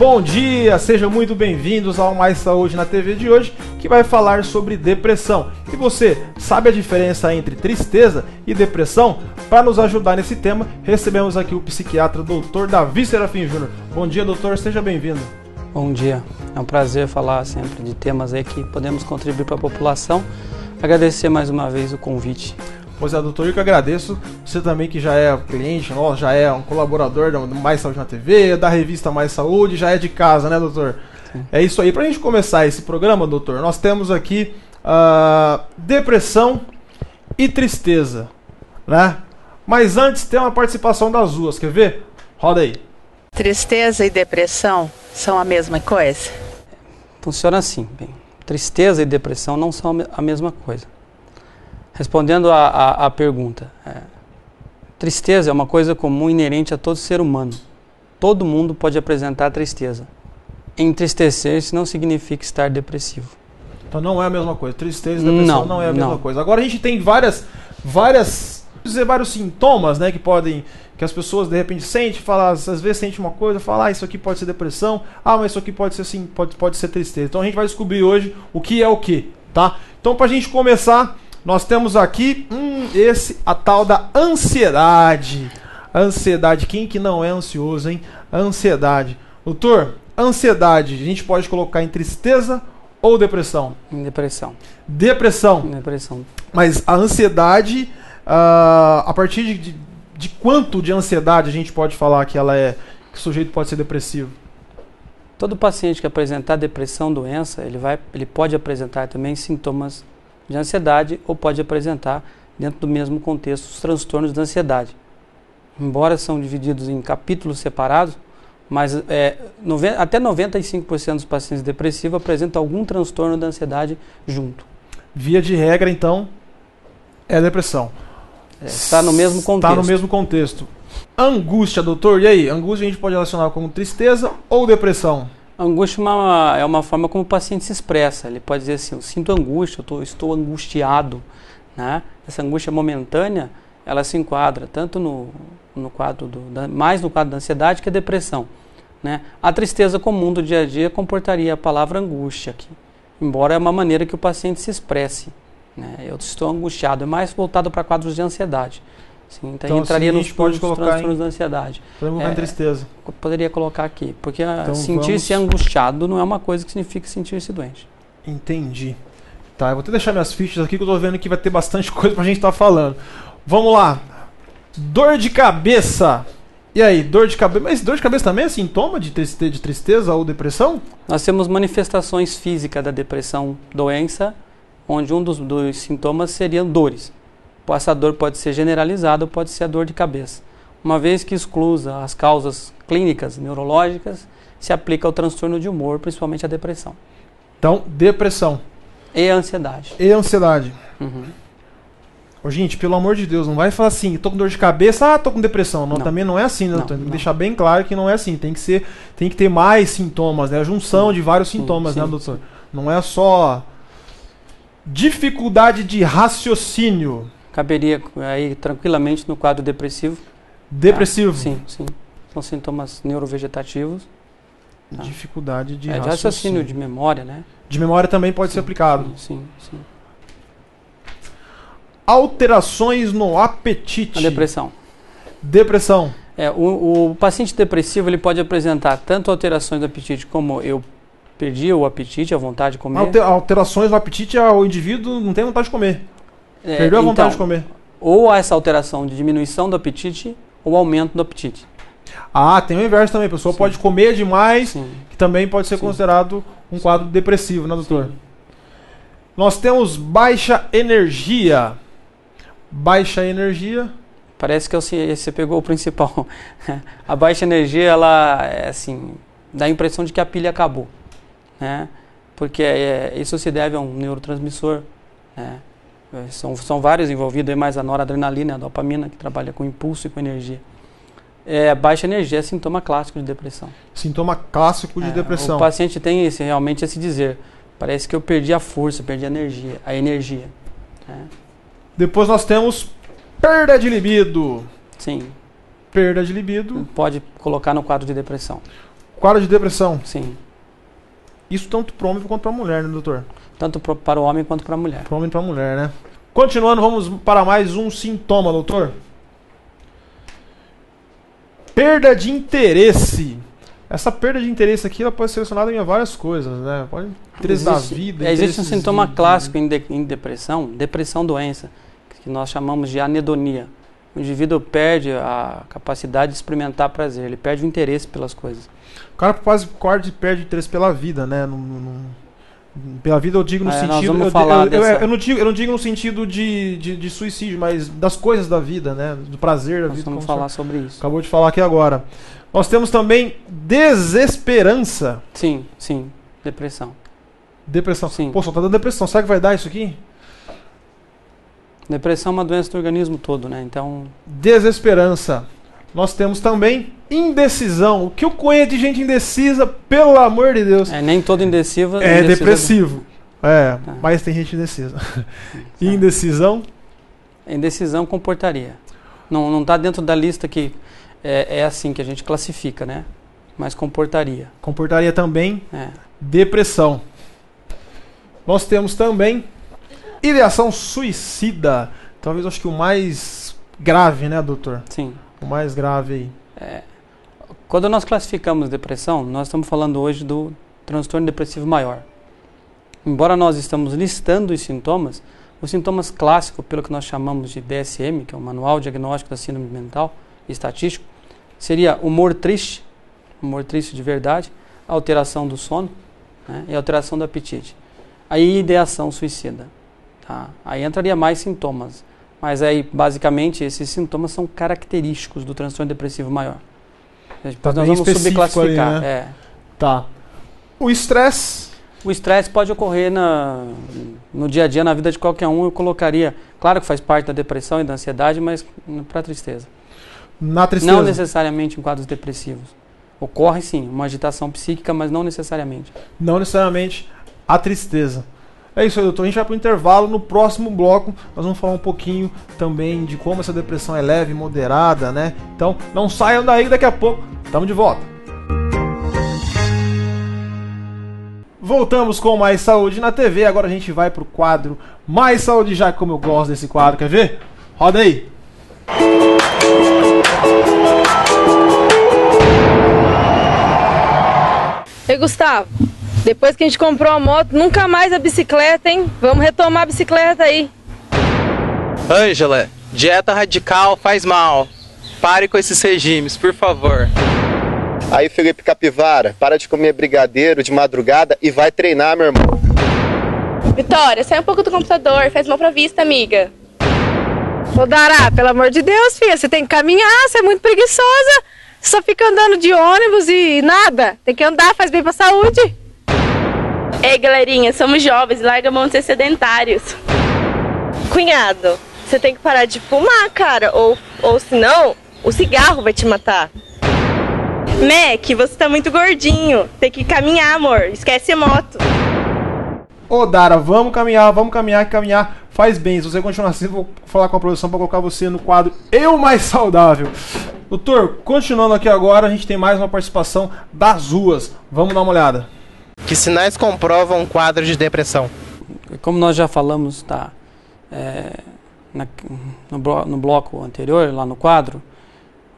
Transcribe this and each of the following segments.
Bom dia, sejam muito bem-vindos ao Mais Saúde na TV de hoje, que vai falar sobre depressão. E você sabe a diferença entre tristeza e depressão? Para nos ajudar nesse tema, recebemos aqui o psiquiatra Dr. Davi Serafim Júnior. Bom dia, doutor, seja bem-vindo. Bom dia, é um prazer falar sempre de temas aí que podemos contribuir para a população. Agradecer mais uma vez o convite. Pois é, doutor, eu que agradeço. Você também que já é cliente nosso, já é um colaborador do Mais Saúde na TV, da revista Mais Saúde, já é de casa, né, doutor? Sim. É isso aí. Pra gente começar esse programa, doutor, nós temos aqui depressão e tristeza, né? Mas antes tem uma participação das duas, quer ver? Roda aí. Tristeza e depressão são a mesma coisa? Funciona assim, bem. Tristeza e depressão não são a mesma coisa. Respondendo à pergunta, tristeza é uma coisa comum inerente a todo ser humano. Todo mundo pode apresentar tristeza. Entristecer-se não significa estar depressivo. Então não é a mesma coisa. Tristeza e depressão não é a mesma coisa. Agora a gente tem vários sintomas, né, que as pessoas de repente sentem, às vezes sente uma coisa, fala, isso aqui pode ser depressão, mas isso aqui pode ser assim, pode ser tristeza. Então a gente vai descobrir hoje o que é o que, tá? Então pra gente começar, nós temos aqui a tal da ansiedade. Ansiedade, quem que não é ansioso, hein? Ansiedade. Doutor, ansiedade, a gente pode colocar em tristeza ou depressão? Em depressão. Depressão. Em depressão. Mas a ansiedade, a partir de quanto de ansiedade a gente pode falar que que o sujeito pode ser depressivo? Todo paciente que apresentar depressão, doença, ele pode apresentar também sintomas de ansiedade ou pode apresentar, dentro do mesmo contexto, os transtornos de ansiedade. Embora são divididos em capítulos separados, mas até 95% dos pacientes depressivos apresentam algum transtorno da ansiedade junto. Via de regra, então, é depressão. Está no mesmo contexto. Está no mesmo contexto. Angústia, doutor, e aí? Angústia a gente pode relacionar com tristeza ou depressão? Angústia é uma forma como o paciente se expressa. Ele pode dizer assim, eu sinto angústia, estou angustiado, né? Essa angústia momentânea, ela se enquadra tanto no quadro mais no quadro da ansiedade que a depressão, né? A tristeza comum do dia a dia comportaria a palavra angústia aqui, embora é uma maneira que o paciente se expresse, né? Eu estou angustiado, é mais voltado para quadros de ansiedade. Sim, então entraria nos transtornos da ansiedade. Podemos colocar em tristeza. Poderia colocar aqui, porque sentir-se angustiado não é uma coisa que significa sentir-se doente. Entendi. Tá, eu vou até deixar minhas fichas aqui que eu tô vendo que vai ter bastante coisa pra gente estar falando. Vamos lá. Dor de cabeça. E aí, dor de cabeça? Mas dor de cabeça também é sintoma de tristeza ou depressão? Nós temos manifestações físicas da depressão, doença, onde um dos sintomas seriam dores. Essa dor pode ser generalizada ou pode ser a dor de cabeça. Uma vez que exclusa as causas clínicas, neurológicas, se aplica ao transtorno de humor, principalmente a depressão. Então, depressão. E ansiedade. E ansiedade. Uhum. Ô, gente, pelo amor de Deus, não vai falar assim, tô com dor de cabeça, tô com depressão. Não, também não é assim, né, doutor? Tem que deixar bem claro que não é assim. Tem que ter mais sintomas, né? A junção de vários sintomas, né, doutor? Sim. Não é só dificuldade de raciocínio. Caberia aí tranquilamente no quadro depressivo. Depressivo? Sim. São sintomas neurovegetativos. Dificuldade de raciocínio, de memória, né? De memória também pode ser aplicado. Sim. Alterações no apetite. A depressão. Depressão. O paciente depressivo ele pode apresentar tanto alterações do apetite como eu perdi o apetite, a vontade de comer. Alterações no apetite, o indivíduo não tem vontade de comer. Perdeu a vontade de comer. Ou essa alteração de diminuição do apetite ou aumento do apetite. Tem o inverso também. A pessoa pode comer demais, que também pode ser considerado um quadro depressivo, né, doutor? Sim. Nós temos baixa energia. Baixa energia. Parece que você pegou o principal. A baixa energia, ela, dá a impressão de que a pilha acabou, né? Porque isso se deve a um neurotransmissor, né? São vários envolvidos, mais a noradrenalina, a dopamina, que trabalha com impulso e com energia. Baixa energia é sintoma clássico de depressão. Sintoma clássico de depressão. O paciente tem realmente esse dizer, parece que eu perdi a força, perdi a energia. Né? Depois nós temos perda de libido. Sim. Perda de libido. Pode colocar no quadro de depressão. Quadro de depressão. Sim. Isso tanto para o homem quanto para a mulher, né, doutor? Tanto para o homem quanto para a mulher. Para o homem e para a mulher, né? Continuando, vamos para mais um sintoma, doutor. Perda de interesse. Essa perda de interesse aqui, ela pode ser relacionada em várias coisas, né? Pode interesse da vida. Existe um sintoma clássico em depressão, doença, que nós chamamos de anedonia. O indivíduo perde a capacidade de experimentar prazer, ele perde o interesse pelas coisas. O cara quase perde interesse pela vida, né? Pela vida eu digo no sentido... Eu não digo no sentido de suicídio, mas das coisas da vida, né? Do prazer da vida. Vamos falar sobre isso. Acabou de falar aqui agora. Nós temos também desesperança. Sim, depressão. Depressão. Sim. Pô, só tá dando depressão. Será que vai dar isso aqui? Depressão é uma doença do organismo todo, né? Então... Desesperança. Nós temos também indecisão. O que eu conheço de gente indecisa, pelo amor de Deus. Nem todo indeciso é depressivo. Mas tem gente indecisa. Indecisão? Indecisão comportaria. Não está dentro da lista que é assim que a gente classifica, né? Mas comportaria. Comportaria também. Depressão. Nós temos também ideação suicida. Talvez acho que o mais grave, né, doutor? Sim. O mais grave aí. Quando nós classificamos depressão, nós estamos falando hoje do transtorno depressivo maior. Embora nós estamos listando os sintomas clássicos, pelo que nós chamamos de DSM, que é o Manual Diagnóstico da Síndrome Mental e Estatístico, seria humor triste de verdade, alteração do sono, né, e alteração do apetite. Aí ideação suicida. Tá? Aí entraria mais sintomas. Mas aí, basicamente, esses sintomas são característicos do transtorno depressivo maior. Depois nós vamos subclassificar. Ali, né? Tá. O estresse? O estresse pode ocorrer no dia a dia, na vida de qualquer um. Eu colocaria, claro que faz parte da depressão e da ansiedade, mas para a tristeza. Na tristeza? Não necessariamente em quadros depressivos. Ocorre sim, uma agitação psíquica, mas não necessariamente. Não necessariamente a tristeza. É isso aí, doutor. A gente vai para o intervalo. No próximo bloco, nós vamos falar um pouquinho também de como essa depressão é leve, moderada, né? Então, não saiam daí, daqui a pouco estamos de volta. Voltamos com Mais Saúde na TV. Agora a gente vai para o quadro Mais Saúde Já, como eu gosto desse quadro. Quer ver? Roda aí. Ei, Gustavo. Depois que a gente comprou a moto, nunca mais a bicicleta, hein? Vamos retomar a bicicleta aí. Ângela, dieta radical faz mal. Pare com esses regimes, por favor. Aí, Felipe Capivara, para de comer brigadeiro de madrugada e vai treinar, meu irmão. Vitória, sai um pouco do computador, faz mal pra vista, amiga. Ô, Dará, pelo amor de Deus, filha, você tem que caminhar, você é muito preguiçosa. Você só fica andando de ônibus e nada. Tem que andar, faz bem pra saúde. Ei, galerinha, somos jovens, larga a mão de ser sedentários. Cunhado, você tem que parar de fumar, cara, ou senão o cigarro vai te matar. Mac, você tá muito gordinho, tem que caminhar, amor, esquece a moto. Ô, Dara, vamos caminhar, que caminhar faz bem. Se você continuar assim, eu vou falar com a produção para colocar você no quadro Eu Mais Saudável. Doutor, continuando aqui agora, a gente tem mais uma participação das ruas. Vamos dar uma olhada. Que sinais comprovam um quadro de depressão? Como nós já falamos, no bloco anterior, lá no quadro,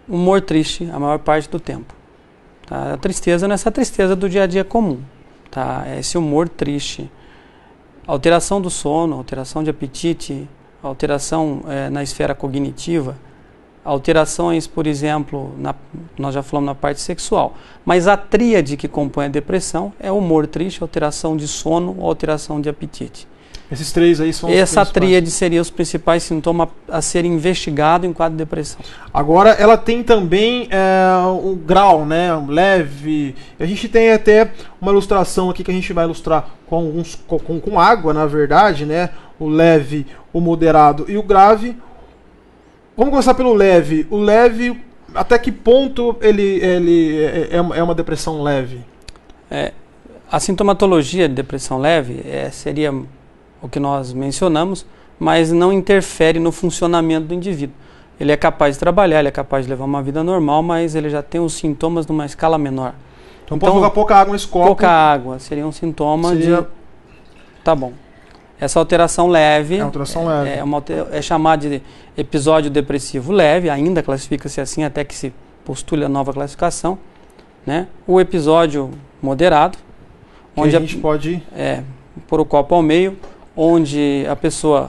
humor triste a maior parte do tempo. Tá? A tristeza não é essa tristeza do dia a dia comum. Tá? É esse humor triste. Alteração do sono, alteração de apetite, alteração na esfera cognitiva, alterações, por exemplo, nós já falamos na parte sexual, mas a tríade que compõe a depressão é humor triste, alteração de sono, alteração de apetite. Esses três aí são os Essa tríade seria os principais sintomas a serem investigados em quadro de depressão. Agora, ela tem também um grau, né, um leve. A gente tem até uma ilustração aqui que a gente vai ilustrar com água, na verdade, né? O leve, o moderado e o grave. Vamos começar pelo leve. O leve, até que ponto ele é uma depressão leve? A sintomatologia de depressão leve seria o que nós mencionamos, mas não interfere no funcionamento do indivíduo. Ele é capaz de trabalhar, ele é capaz de levar uma vida normal, mas ele já tem os sintomas numa escala menor. Então pode colocar pouca água nesse copo. Pouca água, seria um sintoma de... Tá bom. Essa alteração leve... É chamada de episódio depressivo leve, ainda classifica-se assim até que se postule a nova classificação, né? O episódio moderado, onde a gente pode... pôr o copo ao meio, onde a pessoa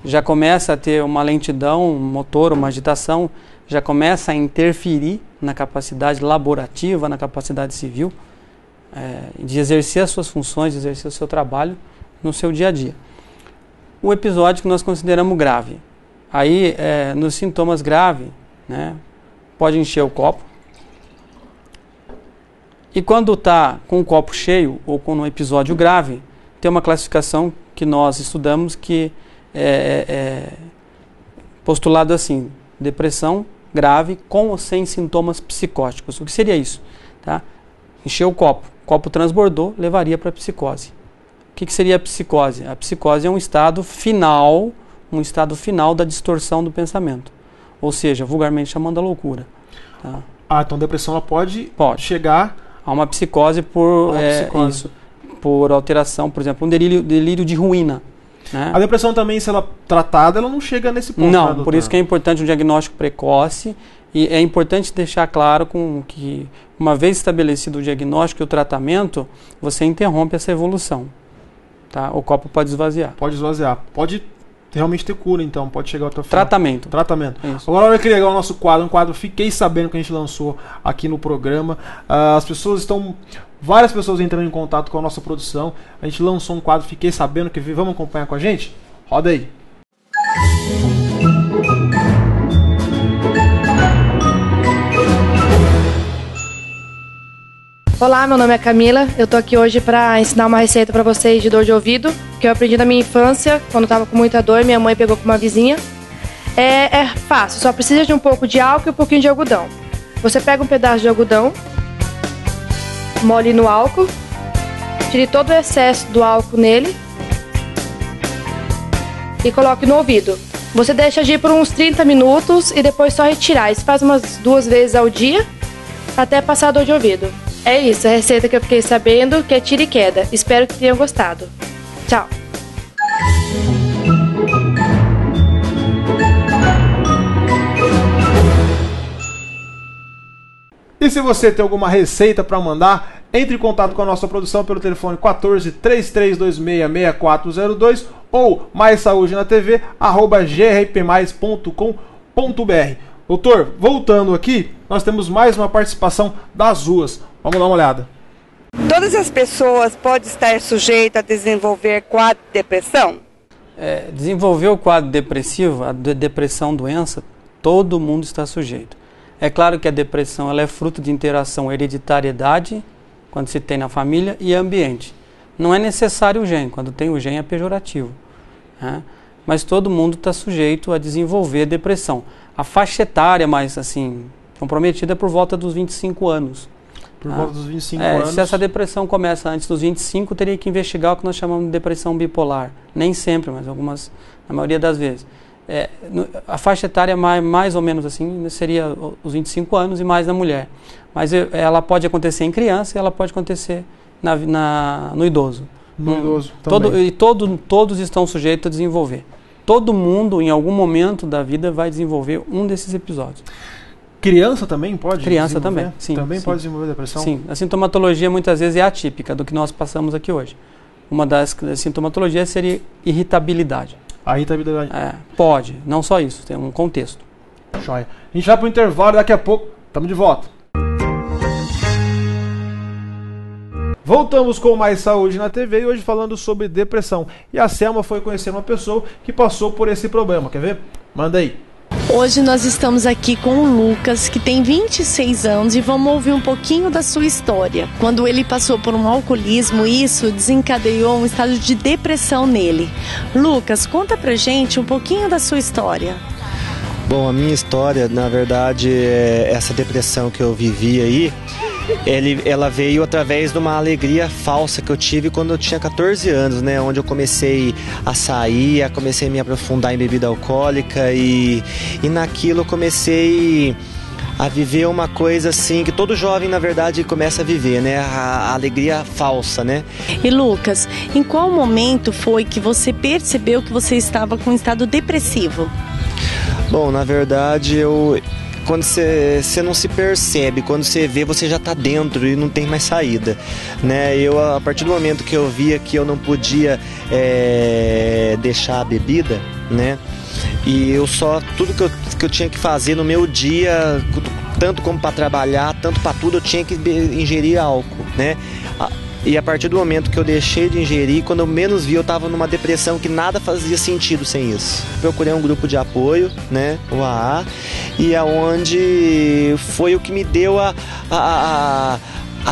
já começa a ter uma lentidão motor, uma agitação, já começa a interferir na capacidade laborativa, na capacidade civil, de exercer as suas funções, de exercer o seu trabalho no seu dia a dia. O episódio que nós consideramos grave. Aí, nos sintomas graves, né, pode encher o copo. E quando está com o copo cheio ou com um episódio grave, tem uma classificação que nós estudamos que é postulado assim: depressão grave com ou sem sintomas psicóticos. O que seria isso? Tá? Encheu o copo transbordou, levaria para a psicose. O que seria a psicose? A psicose é um estado final da distorção do pensamento. Ou seja, vulgarmente chamando a loucura. Tá? Então a depressão ela pode chegar a uma psicose por alteração, por exemplo, um delírio de ruína. Né? A depressão também, se ela tratada, ela não chega nesse ponto. Não, por isso que é importante um diagnóstico precoce, e é importante deixar claro que uma vez estabelecido o diagnóstico e o tratamento, você interrompe essa evolução. Tá? O copo pode esvaziar. Pode esvaziar. Pode realmente ter cura, então. Pode chegar até o final. Tratamento. Isso. Agora, olha que legal o nosso quadro. Um quadro, fiquei sabendo que a gente lançou aqui no programa. Várias pessoas entrando em contato com a nossa produção. A gente lançou um quadro, fiquei sabendo que vamos acompanhar com a gente? Roda aí. Olá, meu nome é Camila. Eu tô aqui hoje para ensinar uma receita para vocês de dor de ouvido, que eu aprendi na minha infância, quando eu tava com muita dor, minha mãe pegou com uma vizinha. É fácil, só precisa de um pouco de álcool e um pouquinho de algodão. Você pega um pedaço de algodão, molhe no álcool, tire todo o excesso do álcool nele e coloque no ouvido. Você deixa agir por uns 30 minutos e depois só retirar. Isso faz umas 2 vezes ao dia até passar a dor de ouvido. É isso, a receita que eu fiquei sabendo, que é tira e queda. Espero que tenham gostado. Tchau! E se você tem alguma receita para mandar, entre em contato com a nossa produção pelo telefone 14 3326 6402 ou maisaudenatv@grpmais.com.br. Doutor, voltando aqui, nós temos mais uma participação das ruas. Vamos dar uma olhada. Todas as pessoas podem estar sujeitas a desenvolver quadro de depressão? Desenvolver o quadro depressivo, a depressão doença, todo mundo está sujeito. É claro que a depressão ela é fruto de interação hereditariedade, quando se tem na família, e ambiente. Não é necessário o gene, quando tem o gene é pejorativo. Né? Mas todo mundo está sujeito a desenvolver depressão. A faixa etária mais assim, comprometida é por volta dos 25 anos. Por volta dos 25 anos. Se essa depressão começa antes dos 25, teria que investigar o que nós chamamos de depressão bipolar. Nem sempre, mas na maioria das vezes. A faixa etária mais ou menos assim seria os 25 anos e mais na mulher. Mas ela pode acontecer em criança e ela pode acontecer no idoso. No idoso também. Todos estão sujeitos a desenvolver. Todo mundo, em algum momento da vida, vai desenvolver um desses episódios. Criança também pode? Criança também, sim. Também pode desenvolver depressão? Sim. A sintomatologia muitas vezes é atípica do que nós passamos aqui hoje. Uma das sintomatologias seria irritabilidade. A irritabilidade? Pode, não só isso, tem um contexto. Joia. A gente vai para o intervalo, daqui a pouco estamos de volta. Voltamos com mais Saúde na TV e hoje falando sobre depressão. E a Selma foi conhecer uma pessoa que passou por esse problema. Quer ver? Manda aí. Hoje nós estamos aqui com o Lucas, que tem 26 anos, e vamos ouvir um pouquinho da sua história. Quando ele passou por um alcoolismo, isso desencadeou um estado de depressão nele. Lucas, conta pra gente um pouquinho da sua história. Bom, a minha história, na verdade, essa depressão que eu vivi aí, ela veio através de uma alegria falsa que eu tive quando eu tinha 14 anos, né? Onde eu comecei a sair, comecei a me aprofundar em bebida alcoólica e naquilo eu comecei a viver uma coisa assim que todo jovem na verdade começa a viver, né? A alegria falsa, né? E Lucas, em qual momento foi que você percebeu que você estava com um estado depressivo? Bom, na verdade quando você não se percebe, quando você vê, você já está dentro e não tem mais saída, né? A partir do momento que eu via que eu não podia deixar a bebida, né? E tudo que eu tinha que fazer no meu dia, tanto como para trabalhar, tanto para tudo, eu tinha que ingerir álcool, né? E a partir do momento que eu deixei de ingerir, quando eu menos vi, eu estava numa depressão que nada fazia sentido sem isso. Procurei um grupo de apoio, né, o AA, e aonde foi o que me deu a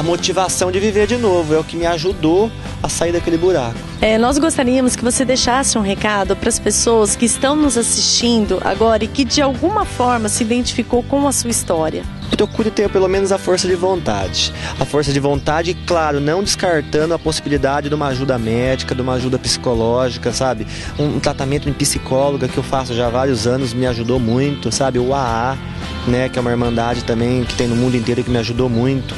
motivação de viver de novo, é o que me ajudou a sair daquele buraco. Nós gostaríamos que você deixasse um recado para as pessoas que estão nos assistindo agora e que de alguma forma se identificou com a sua história. Procure ter pelo menos a força de vontade. A força de vontade, claro, não descartando a possibilidade de uma ajuda médica, de uma ajuda psicológica, sabe? Um tratamento em psicóloga que eu faço já há vários anos me ajudou muito, sabe? O AA, né, que é uma irmandade também que tem no mundo inteiro que me ajudou muito.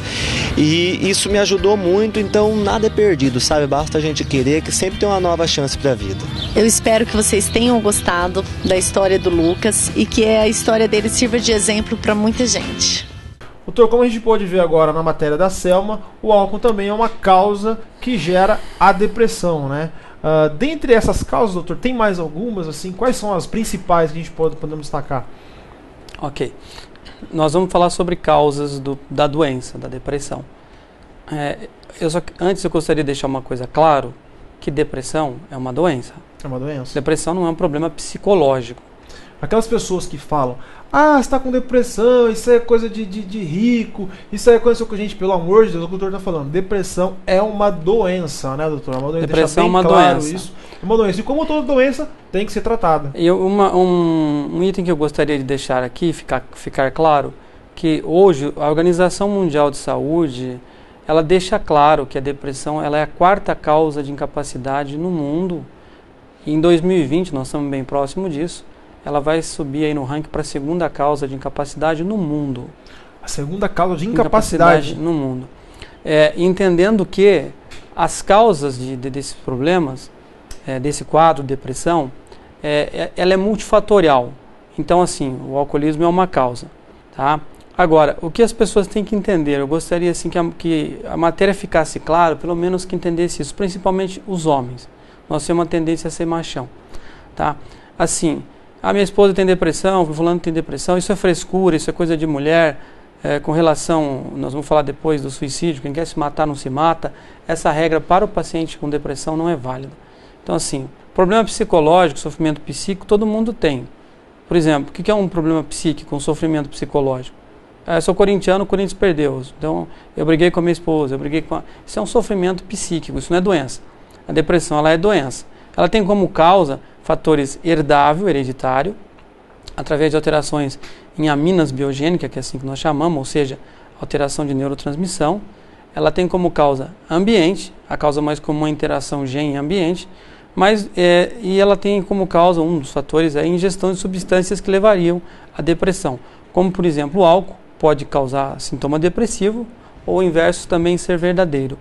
E isso me ajudou muito, então nada é perdido, sabe? Basta a gente querer, que sempre tem uma nova chance para a vida. Eu espero que vocês tenham gostado da história do Lucas e que a história dele sirva de exemplo para muita gente. Doutor, como a gente pode ver agora na matéria da Selma, o álcool também é uma causa que gera a depressão, né? Dentre essas causas, doutor, tem mais algumas, assim? Quais são as principais que a gente podemos destacar? Ok. Nós vamos falar sobre causas da doença, da depressão. Antes eu gostaria de deixar uma coisa claro, que depressão é uma doença. É uma doença. Depressão não é um problema psicológico. Aquelas pessoas que falam, você está com depressão, isso é coisa de rico, isso aí aconteceu com a gente, pelo amor de Deus, o que o doutor está falando. Depressão é uma doença, né, doutor? É uma doença. Depressão é uma doença. Isso. É uma doença. E como toda doença, tem que ser tratada. E um item que eu gostaria de deixar aqui, ficar claro, que hoje a Organização Mundial de Saúde, ela deixa claro que a depressão ela é a 4ª causa de incapacidade no mundo. E em 2020, nós estamos bem próximo disso, ela vai subir aí no ranking para a 2ª causa de incapacidade no mundo. A 2ª causa de incapacidade no mundo. Entendendo que as causas desses problemas, desse quadro, depressão, ela é multifatorial. Então, assim, o alcoolismo é uma causa. Tá? Agora, o que as pessoas têm que entender, eu gostaria assim, que a matéria ficasse clara, pelo menos que entendesse isso, principalmente os homens. Nós temos uma tendência a ser machão. Tá? Assim, a minha esposa tem depressão, o fulano tem depressão, isso é frescura, isso é coisa de mulher, com relação, nós vamos falar depois do suicídio, quem quer se matar não se mata, essa regra para o paciente com depressão não é válida. Então assim, problema psicológico, sofrimento psíquico, todo mundo tem. Por exemplo, o que é um problema psíquico, um sofrimento psicológico? Eu sou corintiano, o Corinthians perdeu, então eu briguei com a minha esposa, Isso é um sofrimento psíquico, isso não é doença. A depressão, ela é doença. Ela tem como causa fatores herdável, hereditário, através de alterações em aminas biogênicas, que é assim que nós chamamos, ou seja, alteração de neurotransmissão. Ela tem como causa ambiente, a causa mais comum é a interação gene-ambiente, e ela tem como causa, um dos fatores, a ingestão de substâncias que levariam à depressão, como por exemplo o álcool, pode causar sintoma depressivo, ou o inverso também ser verdadeiro.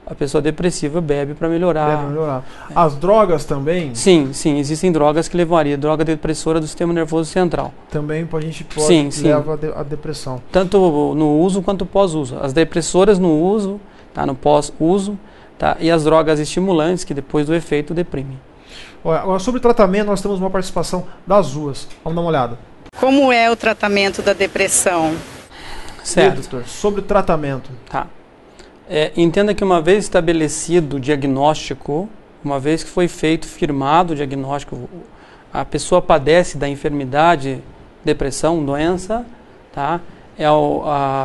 A pessoa depressiva bebe para melhorar. As drogas também? Sim, existem drogas que levariam, droga depressora do sistema nervoso central. Também a gente pode levar a depressão. Tanto no uso quanto pós-uso. As depressoras no uso, tá, no pós-uso, tá, e as drogas estimulantes que depois do efeito deprimem. Agora, sobre tratamento, nós temos uma participação das ruas. Vamos dar uma olhada. Como é o tratamento da depressão? Certo. Doutor, sobre o tratamento. Tá. Entenda que uma vez estabelecido o diagnóstico, uma vez que foi feito, firmado o diagnóstico, a pessoa padece da enfermidade, depressão, doença, tá?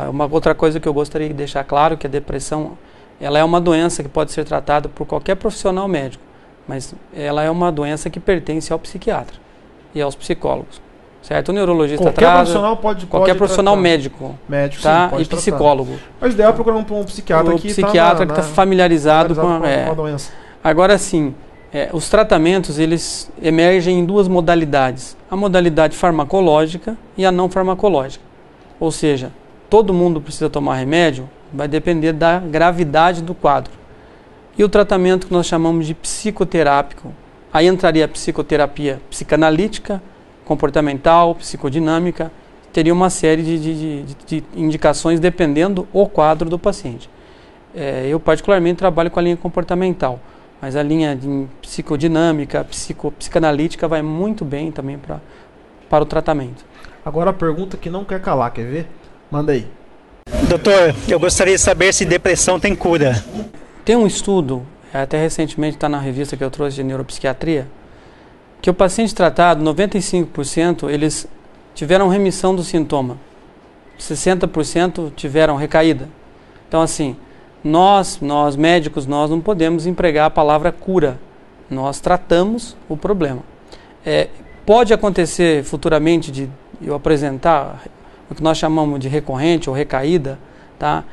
Uma outra coisa que eu gostaria de deixar claro, que a depressão ela é uma doença que pode ser tratada por qualquer profissional médico, mas ela é uma doença que pertence ao psiquiatra e aos psicólogos. Certo? O neurologista qualquer profissional pode profissional tratar. médico, tá? Sim, pode e psicólogo. Mas ideal é procurar um psiquiatra que está familiarizado com a doença. Agora sim, os tratamentos eles emergem em duas modalidades: a modalidade farmacológica e a não farmacológica. ou seja, todo mundo precisa tomar remédio, vai depender da gravidade do quadro. E o tratamento que nós chamamos de psicoterápico, aí entraria a psicoterapia psicanalítica, comportamental, psicodinâmica, teria uma série de indicações dependendo do quadro do paciente. Eu particularmente trabalho com a linha comportamental, mas a linha de psicodinâmica, psicanalítica vai muito bem também para o tratamento. Agora a pergunta que não quer calar, quer ver? Manda aí. Doutor, eu gostaria de saber se depressão tem cura. Tem um estudo, até recentemente está na revista que eu trouxe de neuropsiquiatria, que o paciente tratado, 95% eles tiveram remissão do sintoma, 60% tiveram recaída. Então assim, nós médicos, nós não podemos empregar a palavra cura, nós tratamos o problema. Pode acontecer futuramente de eu apresentar o que nós chamamos de recorrente ou recaída, tá?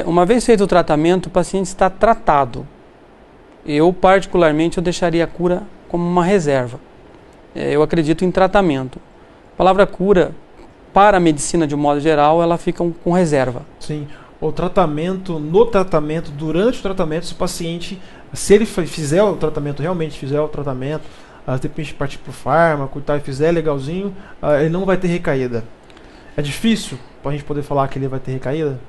Uma vez feito o tratamento, o paciente está tratado. Eu, particularmente, eu deixaria a cura como uma reserva. Eu acredito em tratamento. A palavra cura, para a medicina de um modo geral, ela fica com reserva. Sim. O tratamento, durante o tratamento, se o paciente, se ele fizer o tratamento, realmente fizer o tratamento, de repente partir para o fármaco e fizer legalzinho, ele não vai ter recaída. É difícil para a gente poder falar que ele vai ter recaída?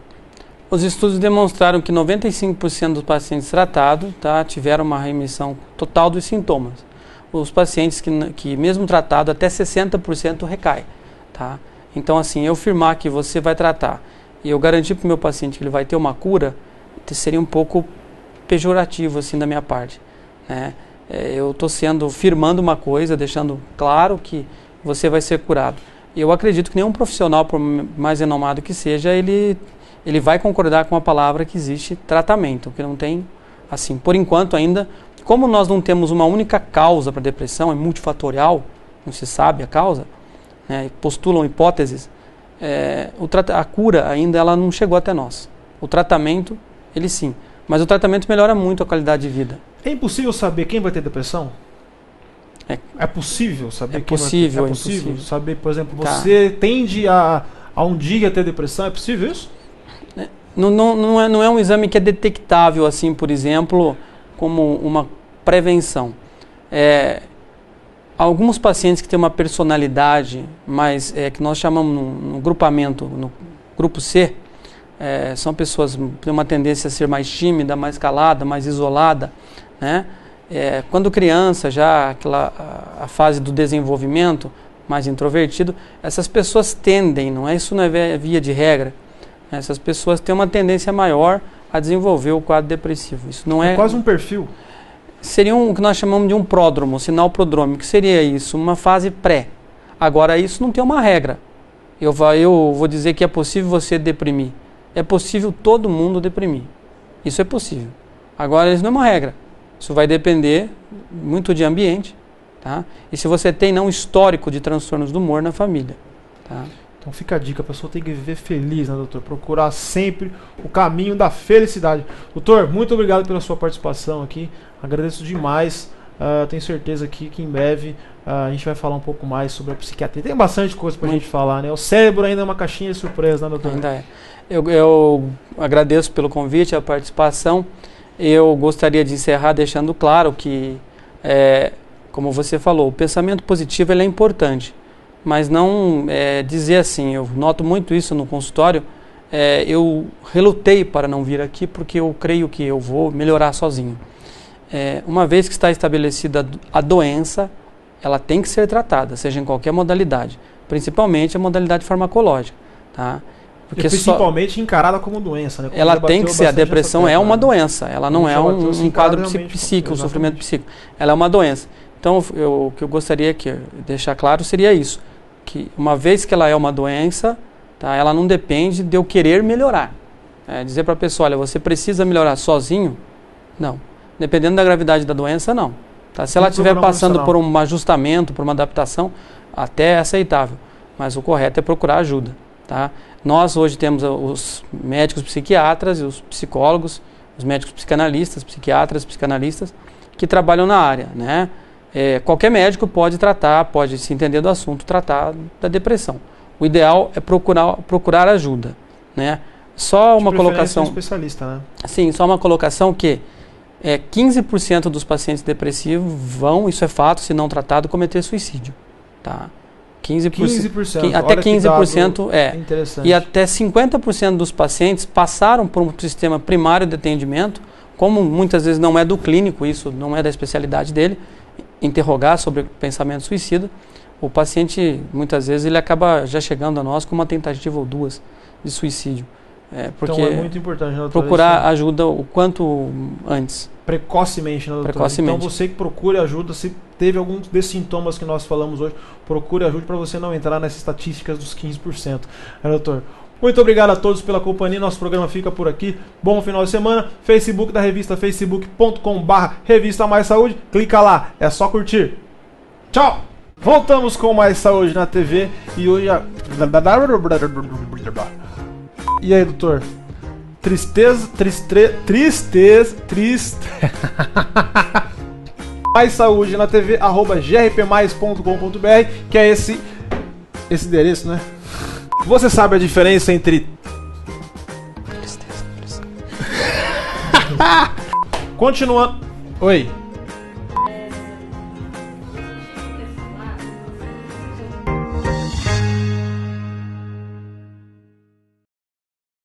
Os estudos demonstraram que 95% dos pacientes tratados tiveram uma remissão total dos sintomas. Os pacientes que mesmo tratado, até 60% recai. Tá? Então, assim, eu afirmar que você vai tratar e eu garantir para o meu paciente que ele vai ter uma cura, seria um pouco pejorativo assim da minha parte, né? Eu estou firmando uma coisa, deixando claro que você vai ser curado. E eu acredito que nenhum profissional, por mais renomado que seja, ele vai concordar com a palavra que existe tratamento, que não tem, assim, por enquanto ainda, como nós não temos uma única causa para depressão, é multifatorial, não se sabe a causa, né, postulam hipóteses, a cura ainda ela não chegou até nós. O tratamento, ele sim, mas o tratamento melhora muito a qualidade de vida. É impossível saber quem vai ter depressão? É possível saber quem vai ter? É possível saber, por exemplo, você tende a um dia ter depressão, é possível isso? Não é um exame que é detectável, assim, por exemplo, como uma prevenção. Alguns pacientes que têm uma personalidade mais, que nós chamamos no grupamento, no grupo C, são pessoas que têm uma tendência a ser mais tímida, mais calada, mais isolada, né? Quando criança, já a fase do desenvolvimento, mais introvertido, essas pessoas tendem, isso não é via de regra, essas pessoas têm uma tendência maior a desenvolver o quadro depressivo. Isso não é quase um perfil. Seria o que nós chamamos de um pródromo, sinal prodrômico. Que seria isso? Uma fase pré. Agora, isso não tem uma regra. Eu vou dizer que é possível você deprimir. É possível todo mundo deprimir. Isso é possível. Agora, isso não é uma regra. Isso vai depender muito de ambiente, tá? E se você tem um histórico de transtornos do humor na família, tá? Então fica a dica, a pessoa tem que viver feliz, né, doutor? Procurar sempre o caminho da felicidade. Doutor, muito obrigado pela sua participação aqui. Agradeço demais. Tenho certeza que em breve a gente vai falar um pouco mais sobre a psiquiatria. Tem bastante coisa pra gente falar, né? O cérebro ainda é uma caixinha de surpresa, né, doutor? Ainda é. Eu agradeço pelo convite, a participação. Eu gostaria de encerrar deixando claro que, como você falou, o pensamento positivo ele é importante. Mas não dizer assim, eu noto muito isso no consultório, eu relutei para não vir aqui porque eu creio que eu vou melhorar sozinho. Uma vez que está estabelecida a doença, ela tem que ser tratada, seja em qualquer modalidade, principalmente a modalidade farmacológica, tá? Porque principalmente encarada como doença, né? Como ela tem que ser, a depressão é uma doença, ela não é um quadro psíquico, um sofrimento psíquico, ela é uma doença. Então, o que eu gostaria de deixar claro seria isso, que uma vez que ela é uma doença, tá, ela não depende de eu querer melhorar. Dizer para a pessoa, olha, você precisa melhorar sozinho? Não. Dependendo da gravidade da doença, não. Tá? Se ela estiver passando por um ajustamento, por uma adaptação, até é aceitável. Mas o correto é procurar ajuda. Tá? Nós hoje temos os médicos psiquiatras e os psicólogos, os médicos psicanalistas, psiquiatras, psicanalistas, que trabalham na área, né? Qualquer médico pode tratar, pode se entender do assunto, tratar da depressão. o ideal é procurar ajuda, né? Só uma colocação... um especialista, né? Sim, só uma colocação que 15% dos pacientes depressivos vão, isso é fato, se não tratado, cometer suicídio, tá? 15%. Até 15% interessante. E até 50% dos pacientes passaram por um sistema primário de atendimento, como muitas vezes não é do clínico, isso não é da especialidade dele, interrogar sobre pensamento suicida, o paciente, muitas vezes, ele acaba já chegando a nós com uma tentativa ou duas de suicídio. Porque então é muito importante, né, doutor? Procurar ajuda o quanto antes. Precocemente, né, doutor? Precocemente. Então você que procure ajuda, se teve algum desses sintomas que nós falamos hoje, procure ajuda para você não entrar nessas estatísticas dos 15%. Doutor? Muito obrigado a todos pela companhia, nosso programa fica por aqui. Bom final de semana. Facebook da revista, facebook.com/Revista Mais Saúde. Clica lá, é só curtir. Tchau! Voltamos com Mais Saúde na TV e hoje E aí, doutor? Tristeza. Mais Saúde na TV, @grpmais.com.br, que é esse endereço, né? Você sabe a diferença entre... Continuando... Oi.